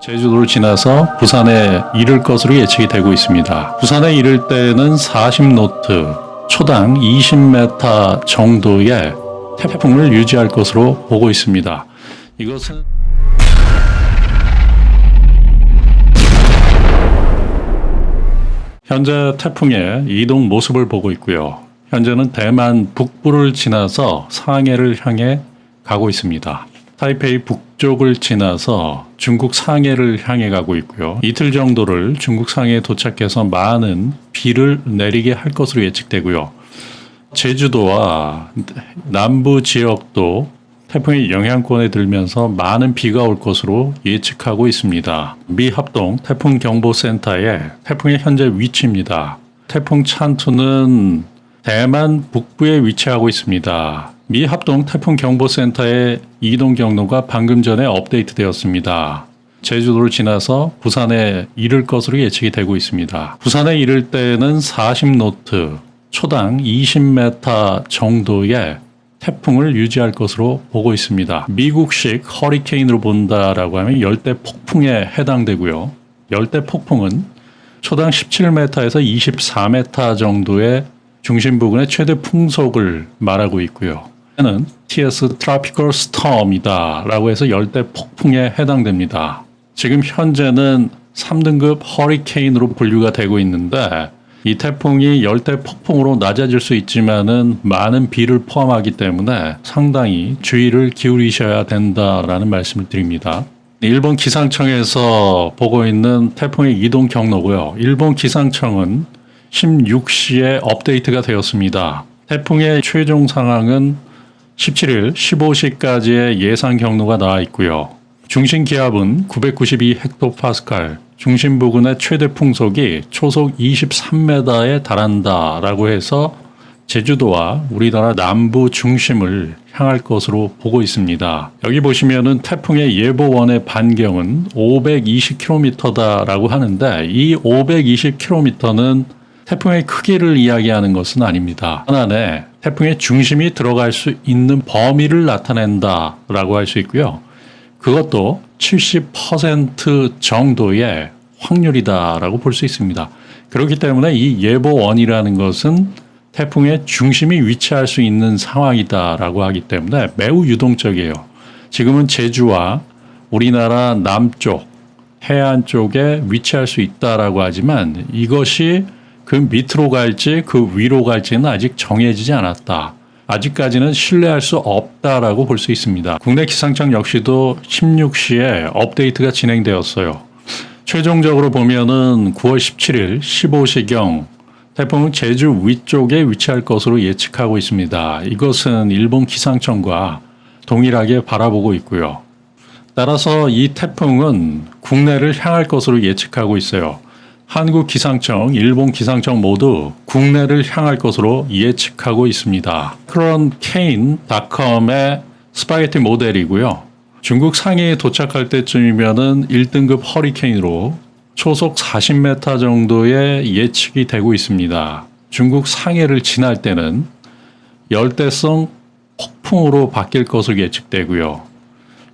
제주도를 지나서 부산에 이를 것으로 예측이 되고 있습니다. 부산에 이를 때는 40노트, 초당 20m 정도의 태풍을 유지할 것으로 보고 있습니다. 이것은 현재 태풍의 이동 모습을 보고 있고요. 현재는 대만 북부를 지나서 상해를 향해 가고 있습니다. 타이페이 북쪽을 지나서 중국 상해를 향해 가고 있고요. 이틀 정도를 중국 상해에 도착해서 많은 비를 내리게 할 것으로 예측되고요. 제주도와 남부 지역도 태풍의 영향권에 들면서 많은 비가 올 것으로 예측하고 있습니다. 미 합동 태풍경보센터의 태풍의 현재 위치입니다. 태풍 찬투는 대만 북부에 위치하고 있습니다. 미 합동 태풍경보센터의 이동 경로가 방금 전에 업데이트되었습니다. 제주도를 지나서 부산에 이를 것으로 예측이 되고 있습니다. 부산에 이를 때는 40노트, 초당 20m 정도의 태풍을 유지할 것으로 보고 있습니다. 미국식 허리케인으로 본다라고 하면 열대 폭풍에 해당되고요. 열대 폭풍은 초당 17m에서 24m 정도의 중심 부근의 최대 풍속을 말하고 있고요. 는 TS 트로피컬 스톰이다라고 해서 열대 폭풍에 해당됩니다. 지금 현재는 3등급 허리케인으로 분류가 되고 있는데 이 태풍이 열대 폭풍으로 낮아질 수 있지만은 많은 비를 포함하기 때문에 상당히 주의를 기울이셔야 된다라는 말씀을 드립니다. 일본 기상청에서 보고 있는 태풍의 이동 경로고요. 일본 기상청은 16시에 업데이트가 되었습니다. 태풍의 최종 상황은 17일 15시까지의 예상 경로가 나와 있고요. 중심 기압은 992헥토파스칼, 중심 부근의 최대 풍속이 초속 23m에 달한다라고 해서 제주도와 우리나라 남부 중심을 향할 것으로 보고 있습니다. 여기 보시면은 태풍의 예보원의 반경은 520km다라고 하는데 이 520km는 태풍의 크기를 이야기하는 것은 아닙니다. 안에 태풍의 중심이 들어갈 수 있는 범위를 나타낸다라고 할 수 있고요. 그것도 70% 정도의 확률이다라고 볼 수 있습니다. 그렇기 때문에 이 예보원이라는 것은 태풍의 중심이 위치할 수 있는 상황이다라고 하기 때문에 매우 유동적이에요. 지금은 제주와 우리나라 남쪽 해안 쪽에 위치할 수 있다라고 하지만 이것이 그 밑으로 갈지 그 위로 갈지는 아직 정해지지 않았다. 아직까지는 신뢰할 수 없다라고 볼 수 있습니다. 국내 기상청 역시도 16시에 업데이트가 진행되었어요. 최종적으로 보면은 9월 17일 15시경 태풍은 제주 위쪽에 위치할 것으로 예측하고 있습니다. 이것은 일본 기상청과 동일하게 바라보고 있고요. 따라서 이 태풍은 국내를 향할 것으로 예측하고 있어요. 한국 기상청, 일본 기상청 모두 국내를 향할 것으로 예측하고 있습니다. 크론케인.com의 스파게티 모델이고요. 중국 상해에 도착할 때쯤이면은 1등급 허리케인으로 초속 40m 정도의 예측이 되고 있습니다. 중국 상해를 지날 때는 열대성 폭풍으로 바뀔 것으로 예측되고요.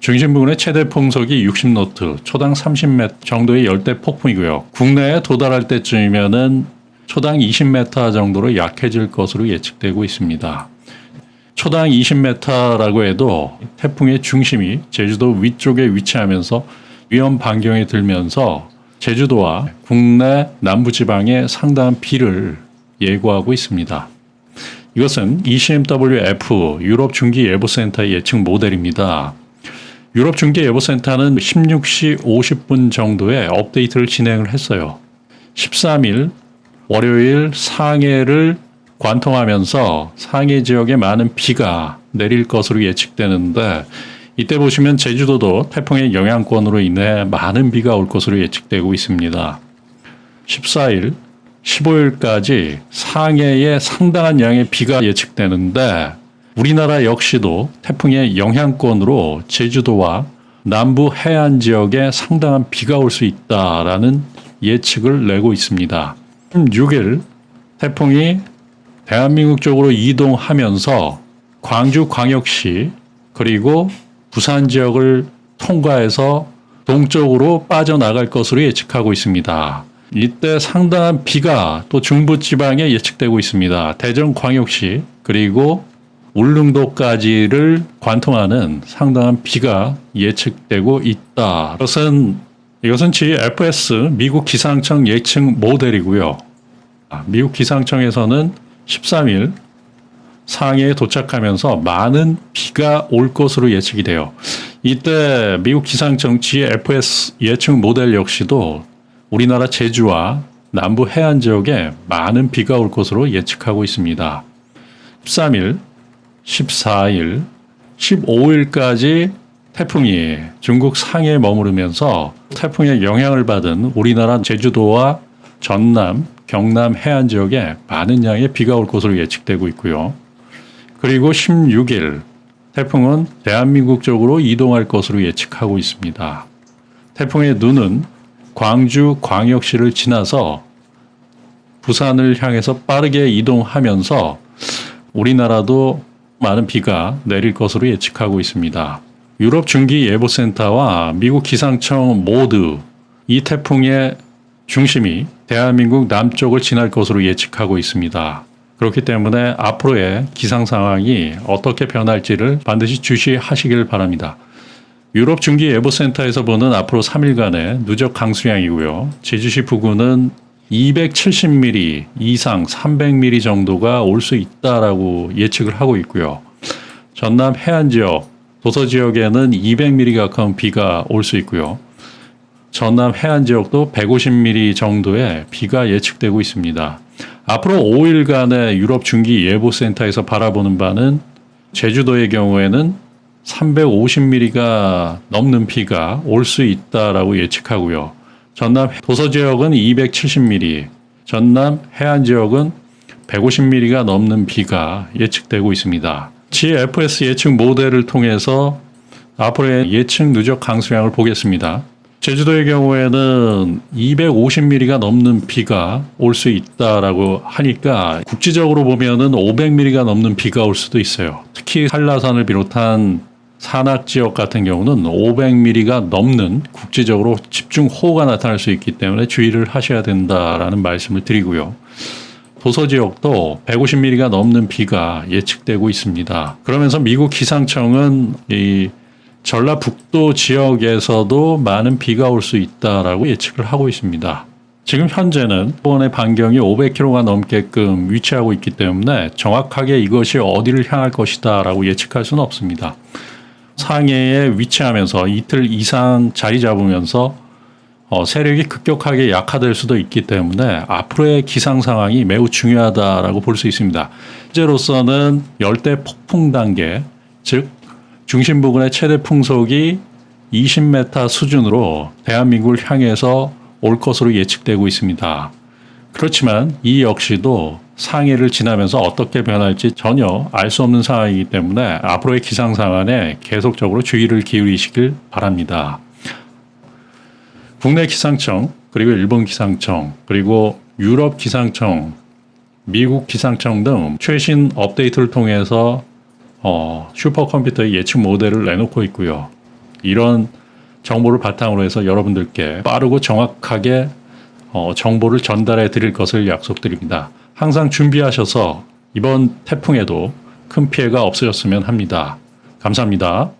중심 부근의 최대 풍속이 60노트, 초당 30m 정도의 열대 폭풍이고요. 국내에 도달할 때쯤이면은 초당 20m 정도로 약해질 것으로 예측되고 있습니다. 초당 20m라고 해도 태풍의 중심이 제주도 위쪽에 위치하면서 위험 반경에 들면서 제주도와 국내 남부지방에 상당한 비를 예고하고 있습니다. 이것은 ECMWF 유럽 중기예보센터의 예측 모델입니다. 유럽 중기예보센터는 16시 50분 정도에 업데이트를 진행을 했어요. 13일 월요일 상해를 관통하면서 상해 지역에 많은 비가 내릴 것으로 예측되는데 이때 보시면 제주도도 태풍의 영향권으로 인해 많은 비가 올 것으로 예측되고 있습니다. 14일, 15일까지 상해에 상당한 양의 비가 예측되는데 우리나라 역시도 태풍의 영향권으로 제주도와 남부 해안 지역에 상당한 비가 올 수 있다라는 예측을 내고 있습니다. 16일 태풍이 대한민국 쪽으로 이동하면서 광주광역시 그리고 부산 지역을 통과해서 동쪽으로 빠져나갈 것으로 예측하고 있습니다. 이때 상당한 비가 또 중부지방에 예측되고 있습니다. 대전광역시 그리고 울릉도까지를 관통하는 상당한 비가 예측되고 있다. 이것은 GFS 미국 기상청 예측 모델이고요. 미국 기상청에서는 13일 상해에 도착하면서 많은 비가 올 것으로 예측이 돼요. 이때 미국 기상청 GFS 예측 모델 역시도 우리나라 제주와 남부 해안 지역에 많은 비가 올 것으로 예측하고 있습니다. 13일, 14일, 15일까지 태풍이 중국 상해에 머무르면서 태풍의 영향을 받은 우리나라 제주도와 전남, 경남 해안 지역에 많은 양의 비가 올 것으로 예측되고 있고요. 그리고 16일 태풍은 대한민국 쪽으로 이동할 것으로 예측하고 있습니다. 태풍의 눈은 광주 광역시를 지나서 부산을 향해서 빠르게 이동하면서 우리나라도 많은 비가 내릴 것으로 예측하고 있습니다. 유럽 중기예보센터와 미국 기상청 모두 이 태풍의 중심이 대한민국 남쪽을 지날 것으로 예측하고 있습니다. 그렇기 때문에 앞으로의 기상 상황이 어떻게 변할지를 반드시 주시하시길 바랍니다. 유럽 중기예보센터에서 보는 앞으로 3일간의 누적 강수량이고요. 제주시 부근은 270mm 이상 300mm 정도가 올 수 있다라고 예측을 하고 있고요. 전남 해안 지역, 도서 지역에는 200mm 가까운 비가 올 수 있고요. 전남 해안 지역도 150mm 정도의 비가 예측되고 있습니다. 앞으로 5일간의 유럽 중기예보센터에서 바라보는 바는 제주도의 경우에는 350mm가 넘는 비가 올 수 있다라고 예측하고요. 전남 도서 지역은 270mm, 전남 해안 지역은 150mm가 넘는 비가 예측되고 있습니다. GFS 예측 모델을 통해서 앞으로의 예측 누적 강수량을 보겠습니다. 제주도의 경우에는 250mm가 넘는 비가 올 수 있다라고 하니까 국지적으로 보면은 500mm가 넘는 비가 올 수도 있어요. 특히 한라산을 비롯한 산악 지역 같은 경우는 500mm가 넘는 국지적으로 집중호우가 나타날 수 있기 때문에 주의를 하셔야 된다라는 말씀을 드리고요. 도서 지역도 150mm가 넘는 비가 예측되고 있습니다. 그러면서 미국 기상청은 이 전라북도 지역에서도 많은 비가 올 수 있다라고 예측을 하고 있습니다. 지금 현재는 수온의 반경이 500km가 넘게끔 위치하고 있기 때문에 정확하게 이것이 어디를 향할 것이다라고 예측할 수는 없습니다. 상해에 위치하면서 이틀 이상 자리 잡으면서 세력이 급격하게 약화될 수도 있기 때문에 앞으로의 기상 상황이 매우 중요하다라고 볼 수 있습니다. 현재로서는 열대 폭풍 단계, 즉 중심 부근의 최대 풍속이 20m 수준으로 대한민국을 향해서 올 것으로 예측되고 있습니다. 그렇지만 이 역시도 상해를 지나면서 어떻게 변할지 전혀 알 수 없는 상황이기 때문에 앞으로의 기상 상황에 계속적으로 주의를 기울이시길 바랍니다. 국내 기상청, 그리고 일본 기상청, 그리고 유럽 기상청, 미국 기상청 등 최신 업데이트를 통해서 슈퍼컴퓨터의 예측 모델을 내놓고 있고요. 이런 정보를 바탕으로 해서 여러분들께 빠르고 정확하게 정보를 전달해 드릴 것을 약속드립니다. 항상 준비하셔서 이번 태풍에도 큰 피해가 없으셨으면 합니다. 감사합니다.